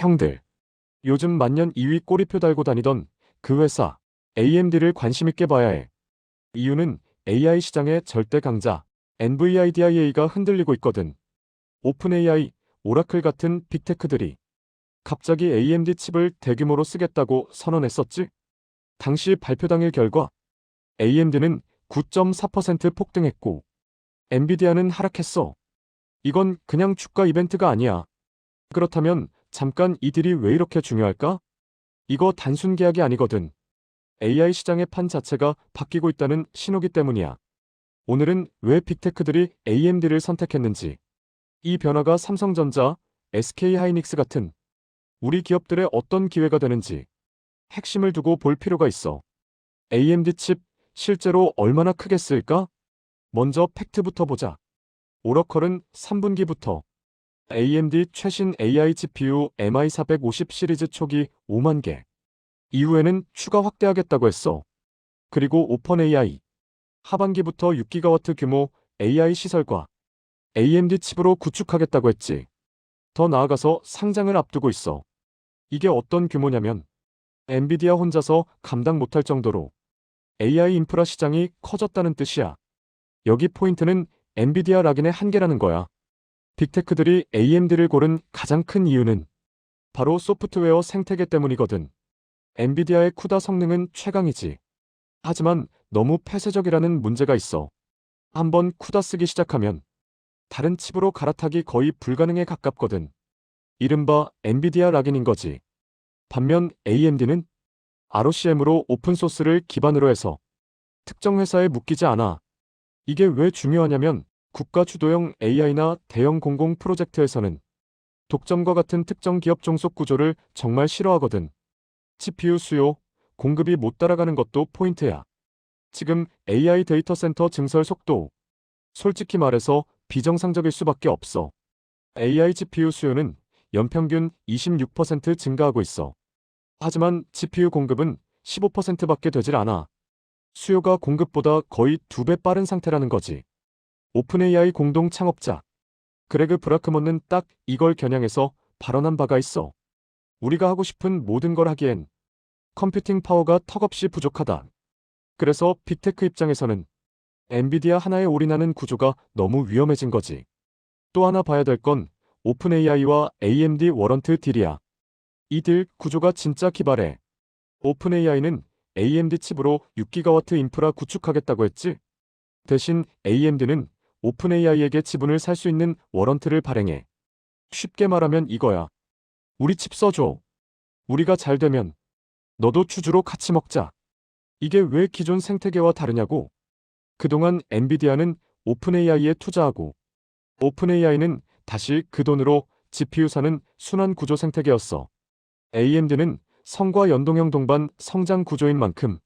형들, 요즘 만년 2위 꼬리표 달고 다니던 그 회사 AMD를 관심있게 봐야 해. 이유는 AI 시장의 절대 강자 NVIDIA가 흔들리고 있거든. 오픈AI, 오라클 같은 빅테크들이 갑자기 AMD 칩을 대규모로 쓰겠다고 선언했었지? 당시 발표 당일 결과 AMD는 9.4% 폭등했고 엔비디아는 하락했어. 이건 그냥 주가 이벤트가 아니야. 그렇다면 잠깐 이 딜이 왜 이렇게 중요할까? 이거 단순 계약이 아니거든. AI 시장의 판 자체가 바뀌고 있다는 신호기 때문이야. 오늘은 왜 빅테크들이 AMD를 선택했는지, 이 변화가 삼성전자, SK하이닉스 같은 우리 기업들의 어떤 기회가 되는지 핵심을 두고 볼 필요가 있어. AMD 칩 실제로 얼마나 크게 쓸까? 먼저 팩트부터 보자. 오러컬은 3분기부터 AMD 최신 AI GPU MI450 시리즈 초기 5만 개, 이후에는 추가 확대하겠다고 했어. 그리고 오펀AI, 하반기부터 6기가와트 규모 AI 시설과 AMD 칩으로 구축하겠다고 했지. 더 나아가서 상장을 앞두고 있어. 이게 어떤 규모냐면 엔비디아 혼자서 감당 못할 정도로 AI 인프라 시장이 커졌다는 뜻이야. 여기 포인트는 엔비디아 락인의 한계라는 거야. 빅테크들이 AMD를 고른 가장 큰 이유는 바로 소프트웨어 생태계 때문이거든. 엔비디아의 쿠다 성능은 최강이지. 하지만 너무 폐쇄적이라는 문제가 있어. 한번 쿠다 쓰기 시작하면 다른 칩으로 갈아타기 거의 불가능에 가깝거든. 이른바 엔비디아 락인인 거지. 반면 AMD는 ROCm으로 오픈소스를 기반으로 해서 특정 회사에 묶이지 않아. 이게 왜 중요하냐면 국가 주도형 AI나 대형 공공 프로젝트에서는 독점과 같은 특정 기업 종속 구조를 정말 싫어하거든. CPU 수요, 공급이 못 따라가는 것도 포인트야. 지금 AI 데이터 센터 증설 속도, 솔직히 말해서 비정상적일 수밖에 없어. AI GPU 수요는 연평균 26% 증가하고 있어. 하지만 GPU 공급은 15%밖에 되질 않아. 수요가 공급보다 거의 2배 빠른 상태라는 거지. 오픈AI 공동 창업자 그레그 브라크먼은 딱 이걸 겨냥해서 발언한 바가 있어. 우리가 하고 싶은 모든 걸 하기엔 컴퓨팅 파워가 턱없이 부족하다. 그래서 빅테크 입장에서는 엔비디아 하나에 올인하는 구조가 너무 위험해진 거지. 또 하나 봐야 될 건 오픈AI와 AMD 워런트 딜이야. 이 딜 구조가 진짜 기발해. 오픈AI는 AMD 칩으로 6기가와트 인프라 구축하겠다고 했지. 대신 AMD는 오픈AI에게 지분을 살 수 있는 워런트를 발행해. 쉽게 말하면 이거야. 우리 칩 써줘. 우리가 잘 되면 너도 추주로 같이 먹자. 이게 왜 기존 생태계와 다르냐고. 그동안 엔비디아는 오픈AI에 투자하고 오픈AI는 다시 그 돈으로 GPU 사는 순환 구조 생태계였어. AMD는 성과 연동형 동반 성장 구조인 만큼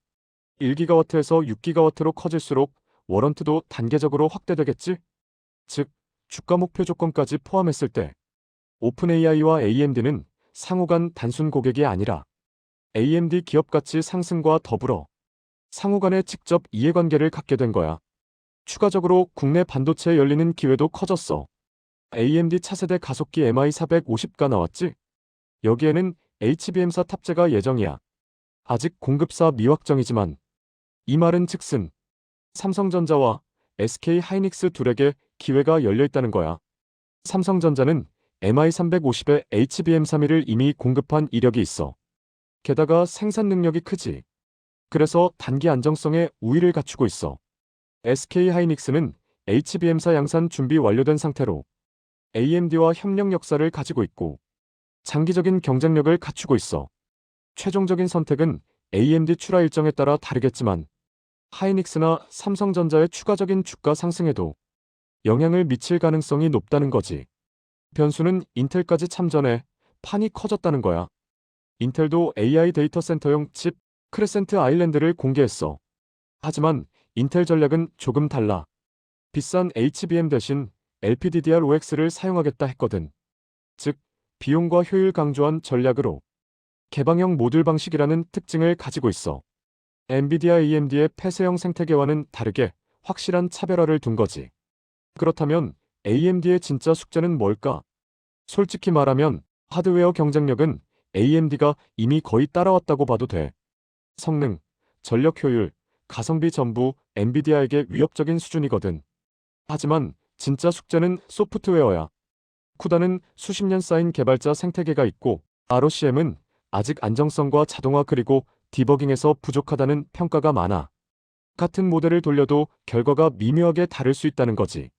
1기가와트에서 6기가와트로 커질수록 워런트도 단계적으로 확대되겠지? 즉, 주가 목표 조건까지 포함했을 때 오픈AI와 AMD는 상호 간 단순 고객이 아니라 AMD 기업 가치 상승과 더불어 상호 간의 직접 이해관계를 갖게 된 거야. 추가적으로 국내 반도체에 열리는 기회도 커졌어. AMD 차세대 가속기 MI450가 나왔지? 여기에는 HBM사 탑재가 예정이야. 아직 공급사 미확정이지만 이 말은 즉슨 삼성전자와 SK하이닉스 둘에게 기회가 열려 있다는 거야. 삼성전자는 MI350에 HBM31을 이미 공급한 이력이 있어. 게다가 생산 능력이 크지. 그래서 단기 안정성에 우위를 갖추고 있어. SK하이닉스는 HBM사 양산 준비 완료된 상태로 AMD와 협력 역사를 가지고 있고 장기적인 경쟁력을 갖추고 있어. 최종적인 선택은 AMD 출하 일정에 따라 다르겠지만 하이닉스나 삼성전자의 추가적인 주가 상승에도 영향을 미칠 가능성이 높다는 거지. 변수는 인텔까지 참전해 판이 커졌다는 거야. 인텔도 AI 데이터 센터용 칩 크레센트 아일랜드를 공개했어. 하지만 인텔 전략은 조금 달라. 비싼 HBM 대신 LPDDR5X를 사용하겠다 했거든. 즉, 비용과 효율 강조한 전략으로 개방형 모듈 방식이라는 특징을 가지고 있어. 엔비디아 AMD의 폐쇄형 생태계와는 다르게 확실한 차별화를 둔 거지. 그렇다면 AMD의 진짜 숙제는 뭘까? 솔직히 말하면 하드웨어 경쟁력은 AMD가 이미 거의 따라왔다고 봐도 돼. 성능, 전력 효율, 가성비 전부 엔비디아에게 위협적인 수준이거든. 하지만 진짜 숙제는 소프트웨어야. 쿠다는 수십 년 쌓인 개발자 생태계가 있고 ROCm은 아직 안정성과 자동화 그리고 디버깅에서 부족하다는 평가가 많아. 같은 모델을 돌려도 결과가 미묘하게 다를 수 있다는 거지.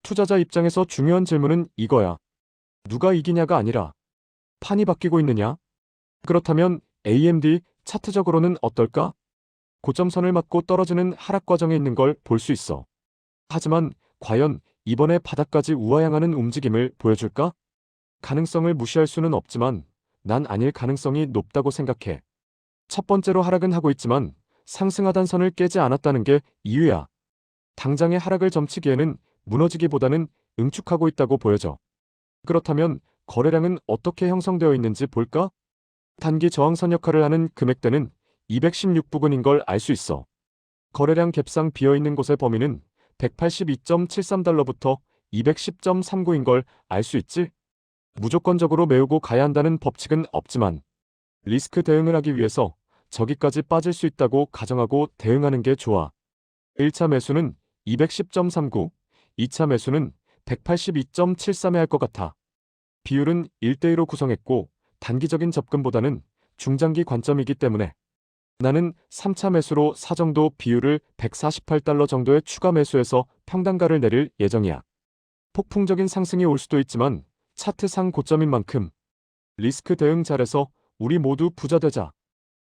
투자자 입장에서 중요한 질문은 이거야. 누가 이기냐가 아니라 판이 바뀌고 있느냐? 그렇다면 AMD 차트적으로는 어떨까? 고점선을 맞고 떨어지는 하락 과정에 있는 걸 볼 수 있어. 하지만 과연 이번에 바닥까지 우하향하는 움직임을 보여줄까? 가능성을 무시할 수는 없지만 난 아닐 가능성이 높다고 생각해. 첫 번째로 하락은 하고 있지만 상승하단 선을 깨지 않았다는 게 이유야. 당장의 하락을 점치기에는 무너지기보다는 응축하고 있다고 보여져. 그렇다면 거래량은 어떻게 형성되어 있는지 볼까? 단기 저항선 역할을 하는 금액대는 216부근인 걸 알 수 있어. 거래량 갭상 비어있는 곳의 범위는 182.73달러부터 210.39인 걸 알 수 있지? 무조건적으로 메우고 가야 한다는 법칙은 없지만 리스크 대응을 하기 위해서 저기까지 빠질 수 있다고 가정하고 대응하는 게 좋아. 1차 매수는 210.39, 2차 매수는 182.73에 할 것 같아. 비율은 1대1로 구성했고 단기적인 접근보다는 중장기 관점이기 때문에 나는 3차 매수로 사정도 비율을 148달러 정도의 추가 매수해서 평단가를 내릴 예정이야. 폭풍적인 상승이 올 수도 있지만 차트상 고점인 만큼 리스크 대응 잘해서 우리 모두 부자 되자.